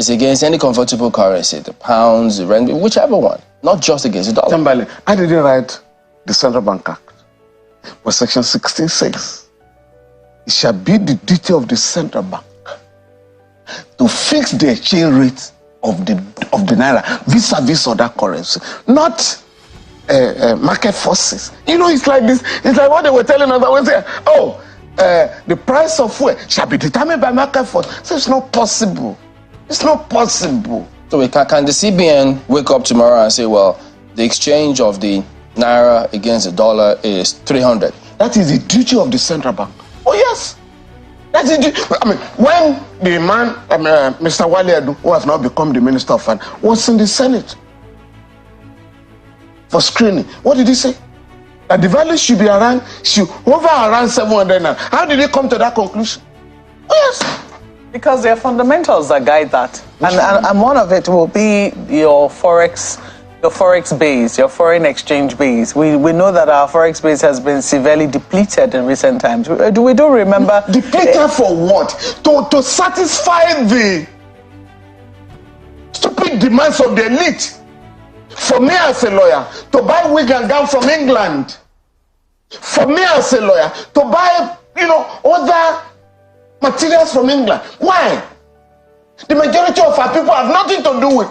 It's against any convertible currency, the pounds, the rand, whichever one. Not just against the dollar. Tambali, I didn't write the Central Bank Act. But Section 16 says, it shall be the duty of the Central Bank to fix the exchange rate of the naira vis-a-vis other currency, not market forces. You know, it's like this. It's like what they were telling us. They say, oh, the price of fuel shall be determined by market force. So it's not possible. It's not possible. So can the CBN wake up tomorrow and say, well, the exchange of the naira against the dollar is 300? That is the duty of the Central Bank. Oh, yes. That's it. I mean, when the man, Mr. Wale Edu, who has now become the Minister of Finance, was in the Senate for screening, what did he say? That the value should be around 700 naira. How did he come to that conclusion? Oh, yes. Because there are fundamentals that guide that. And one of it will be your forex base, your foreign exchange base. We know that our forex base has been severely depleted in recent times. We do remember... Depleted for what? To satisfy the stupid demands of the elite. For me as a lawyer, to buy wig and gown from England. For me as a lawyer, to buy, other materials from England. Why? The majority of our people have nothing to do with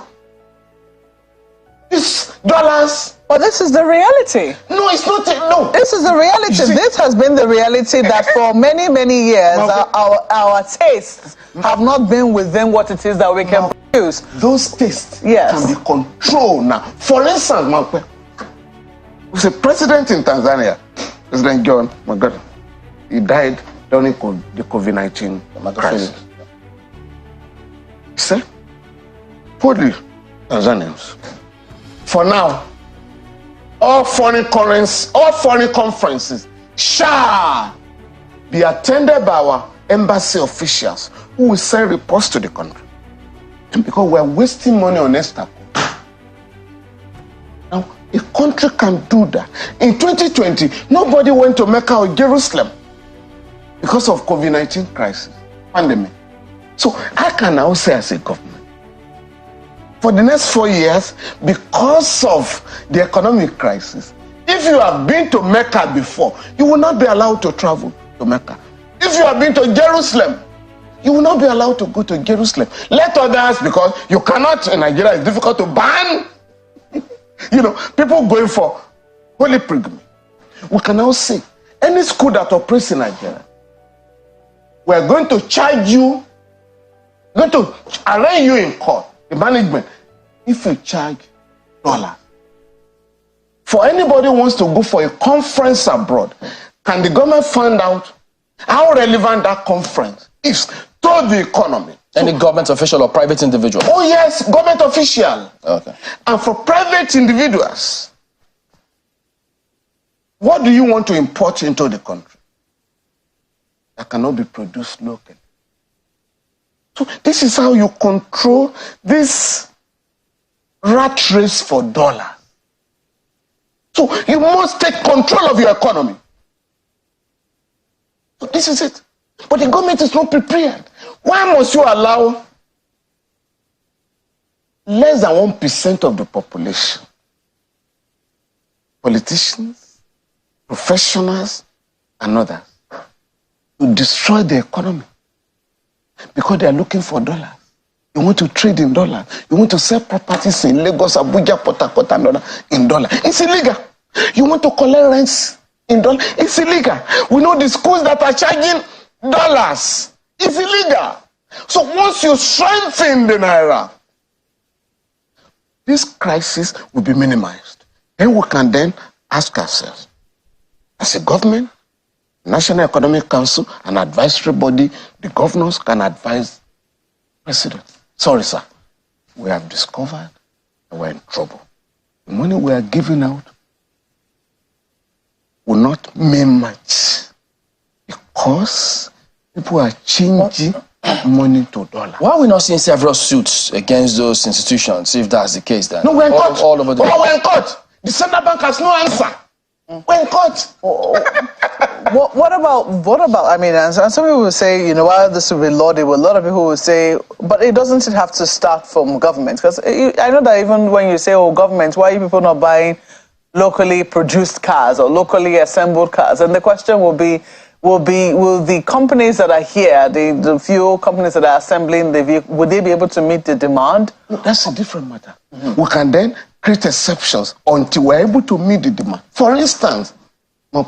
these dollars. But this is the reality. No, it's not. No. This is the reality. This has been the reality that for many, many years, our tastes have not been within what it is that we can produce. Those tastes yes. can be controlled now. For instance, there's a president in Tanzania, President John Magufuli. He died during the COVID-19 crisis. He said, for the Tanzanians, for now, all foreign conferences shall be attended by our embassy officials who will send reports to the country. And because we are wasting money on extra. Now, a country can do that. In 2020, nobody went to Mecca or Jerusalem because of COVID-19 crisis, pandemic. So I can now say as a government, for the next 4 years, because of the economic crisis, if you have been to Mecca before, you will not be allowed to travel to Mecca. If you have been to Jerusalem, you will not be allowed to go to Jerusalem. Let others, because you cannot, in Nigeria, it's difficult to ban, people going for holy pilgrimage. We can now say, any school that operates in Nigeria, we're going to charge you, going to arraign you in court, the management, if you charge dollars. For anybody who wants to go for a conference abroad, can the government find out how relevant that conference is to the economy? Any government official or private individual? Oh yes, government official. Okay. And for private individuals, what do you want to import into the country that cannot be produced locally? So this is how you control this rat race for dollars. So you must take control of your economy. So this is it. But the government is not prepared. Why must you allow less than 1% of the population, politicians, professionals, and others, to destroy the economy? Because they are looking for dollars. You want to trade in dollars. You want to sell properties in Lagos, Abuja, Port Harcourt, and others in dollars. It's illegal. You want to collect rents in dollars. It's illegal. We know the schools that are charging dollars. It's illegal. So once you strengthen the naira, this crisis will be minimized. Then we can then ask ourselves, as a government, National Economic Council, an advisory body, the governors can advise the president. Sorry, sir. We have discovered that we're in trouble. The money we are giving out will not mean much because people are changing money to dollar. Why are we not seeing several suits against those institutions, if that's the case then? No, we're in court. All over the world. We're in court. The Central Bank has no answer. We're in court. What about, I mean, and some people will say, you know, while this will be laudable, a lot of people will say, but it doesn't have to start from government. Because I know that even when you say, oh, government, why are people not buying locally produced cars or locally assembled cars? And the question will the companies that are here, the few companies that are assembling the vehicle, would they be able to meet the demand? No, that's a different matter. We can then create exceptions until we're able to meet the demand. For instance, the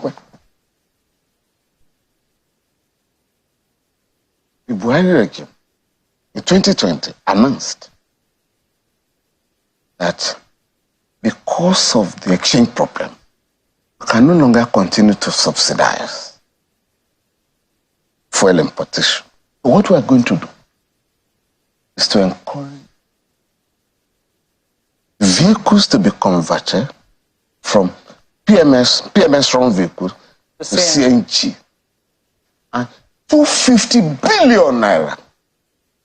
Buhari regime in 2020 announced that because of the exchange problem, we can no longer continue to subsidize fuel importation. What we are going to do is to encourage vehicles to be converted from PMS-run vehicles to CNG. And 250 billion naira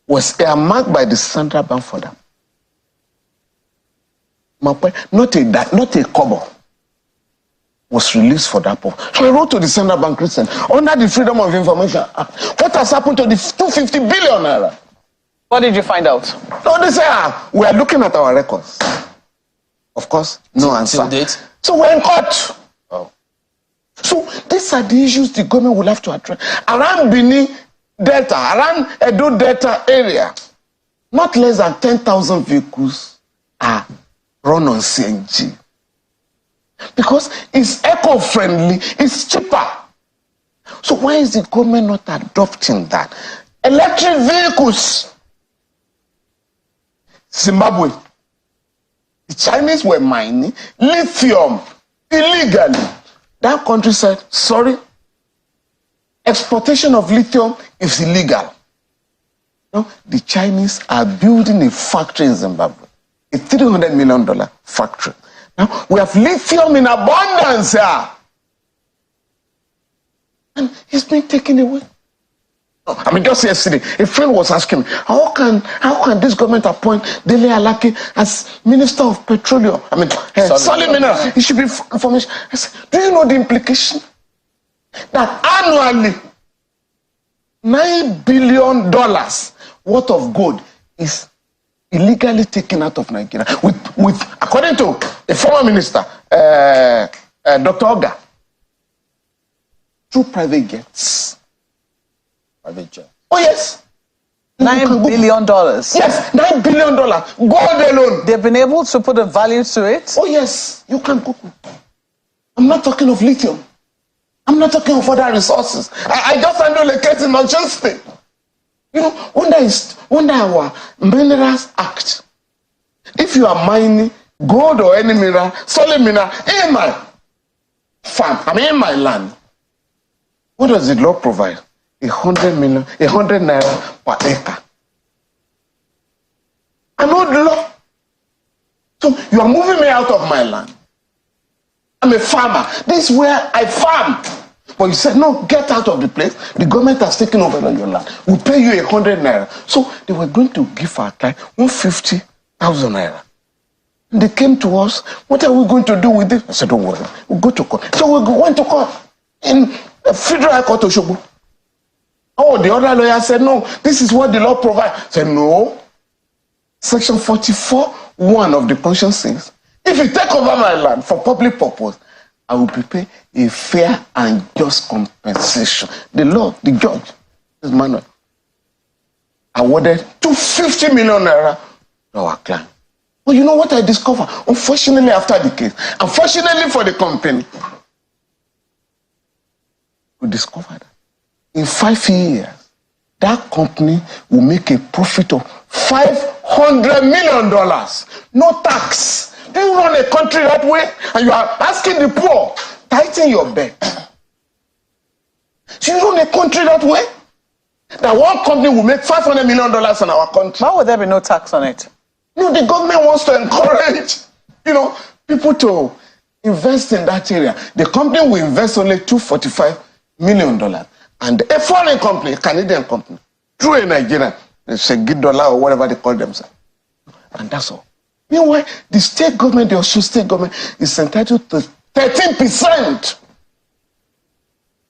was earmarked by the central bank for that. Not a kobo was released for that purpose. So I wrote to the central bank recently, under the Freedom of Information Act, what has happened to the 250 billion naira? What did you find out? No, they say, we are looking at our records. Of course, no answer. Till date? So we're in court. Oh. So these are the issues the government will have to address. Around Benin Delta, around Edo Delta area, not less than 10,000 vehicles are run on CNG. Because it's eco-friendly, it's cheaper. So why is the government not adopting that? Electric vehicles. Zimbabwe. The Chinese were mining lithium illegally. That country said, sorry, exportation of lithium is illegal. No, the Chinese are building a factory in Zimbabwe, a $300 million factory. Now, we have lithium in abundance here. And it's been taken away. I mean, just yesterday, a friend was asking me, how can this government appoint Dele Alaki as Minister of Petroleum? I mean, solid mineral. It should be information. I said, do you know the implication? That annually, $9 billion worth of gold is illegally taken out of Nigeria. With according to a former minister, Dr. Oga, through private jets. Oh, yes. $9 billion. Yes, $9 billion. Gold alone. They've been able to put a value to it. Oh, yes. You can Google. I'm not talking of lithium. I'm not talking of other resources. I just handle a case in Osun State. You know, under our Minerals Act, if you are mining gold or any mineral, solid mineral, in my farm, in my land, what does the law provide? 100 naira per acre. I know the law. So you are moving me out of my land. I'm a farmer. This is where I farm. But you said, no, get out of the place. The government has taken over your land. We'll pay you 100 naira. So they were going to give our client 150,000 naira. And they came to us, what are we going to do with this? I said, don't worry, we'll go to court. So we went to court in the Federal High Court of Osogbo. Oh, the other lawyer said, no, this is what the law provides. I said, no. Section 44(1) of the Constitution says, if you take over my land for public purpose, I will prepare a fair and just compensation. The law, the judge, this man, awarded 250 million naira to our client. Well, you know what I discovered? Unfortunately, after the case, unfortunately for the company, we discovered that in 5 years, that company will make a profit of $500 million. No tax. Do you run a country that way? And you are asking the poor, tighten your belt. Do you run a country that way? That one company will make $500 million in our country. Why would there be no tax on it? No, the government wants to encourage, people to invest in that area. The company will invest only $245 million. And a foreign company, a Canadian company, through a Nigerian, they say $1 or whatever they call themselves. And that's all. Meanwhile, the state government, the Osun state government, is entitled to 13%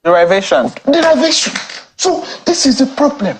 Derivation. derivation. So this is the problem.